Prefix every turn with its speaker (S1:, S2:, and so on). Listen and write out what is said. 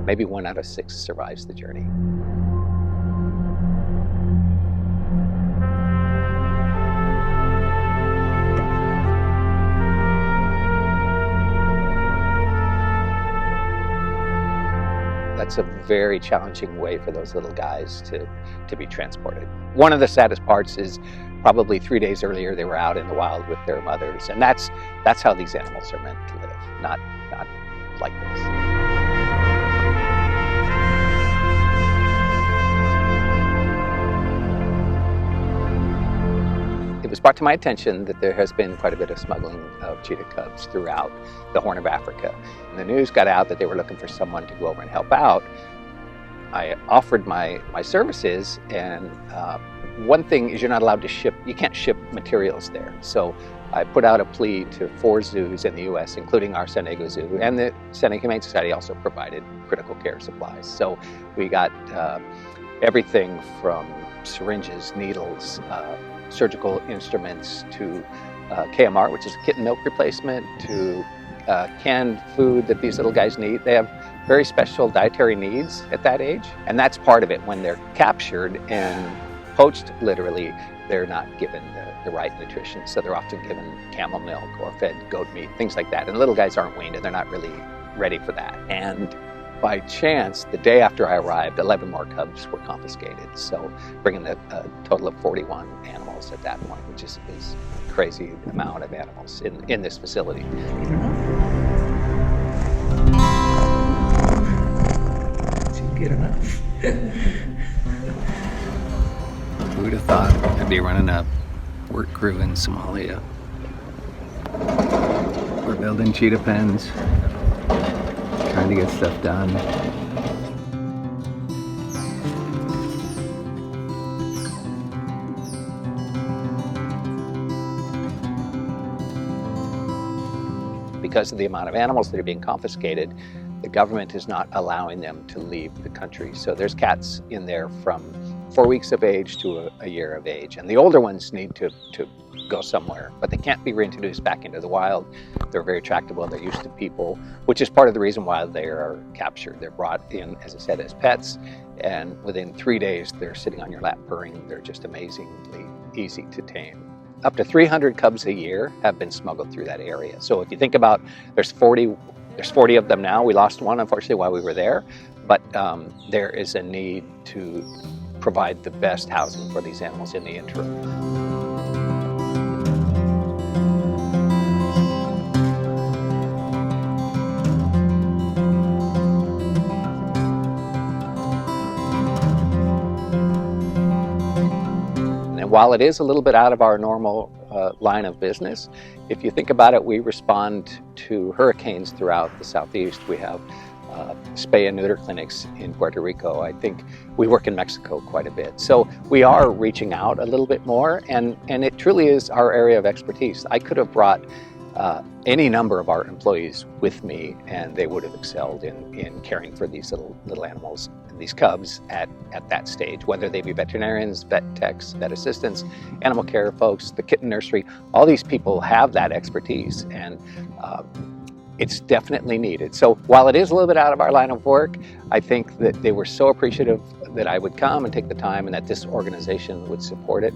S1: maybe 1 out of 6 survives the journey. That's a very challenging way for those little guys to be transported. One of the saddest parts is probably 3 days earlier they were out in the wild with their mothers, and that's how these animals are meant to live, not like this. It was brought to my attention that there has been quite a bit of smuggling of cheetah cubs throughout the Horn of Africa. And the news got out that they were looking for someone to go over and help out. I offered my services, and one thing is you're not allowed to ship, you can't ship materials there. So I put out a plea to 4 zoos in the US, including our San Diego Zoo, and the San Diego Humane Society also provided critical care supplies. So we got everything from syringes, needles, surgical instruments, to KMR, which is a kitten milk replacement, to canned food that these little guys need. They have very special dietary needs at that age, and that's part of it. When they're captured and poached, literally, they're not given the right nutrition, so they're often given camel milk or fed goat meat, things like that. And little guys aren't weaned, and they're not really ready for that. And by chance, the day after I arrived, 11 more cubs were confiscated, so bringing a total of 41 animals at that point, which is a crazy amount of animals in this facility.
S2: Get enough.
S1: Who would have thought I'd be running a work crew in Somalia? We're building cheetah pens, trying to get stuff done. Because of the amount of animals that are being confiscated, the government is not allowing them to leave the country. So there's cats in there from 4 weeks of age to a year of age. And the older ones need to go somewhere, but they can't be reintroduced back into the wild. They're very tractable, they're used to people, which is part of the reason why they are captured. They're brought in, as I said, as pets, and within 3 days they're sitting on your lap purring. They're just amazingly easy to tame. Up to 300 cubs a year have been smuggled through that area. So if you think about, there's 40 of them now. We lost one, unfortunately, while we were there, but there is a need to provide the best housing for these animals in the interim. And while it is a little bit out of our normal line of business, if you think about it, we respond to hurricanes throughout the Southeast. We have spay and neuter clinics in Puerto Rico. I think we work in Mexico quite a bit. So we are reaching out a little bit more, and it truly is our area of expertise. I could have brought any number of our employees with me, and they would have excelled in caring for these little animals, these cubs at that stage, whether they be veterinarians, vet techs, vet assistants, animal care folks, the kitten nursery. All these people have that expertise, and it's definitely needed. So while it is a little bit out of our line of work, I think that they were so appreciative that I would come and take the time, and that this organization would support it.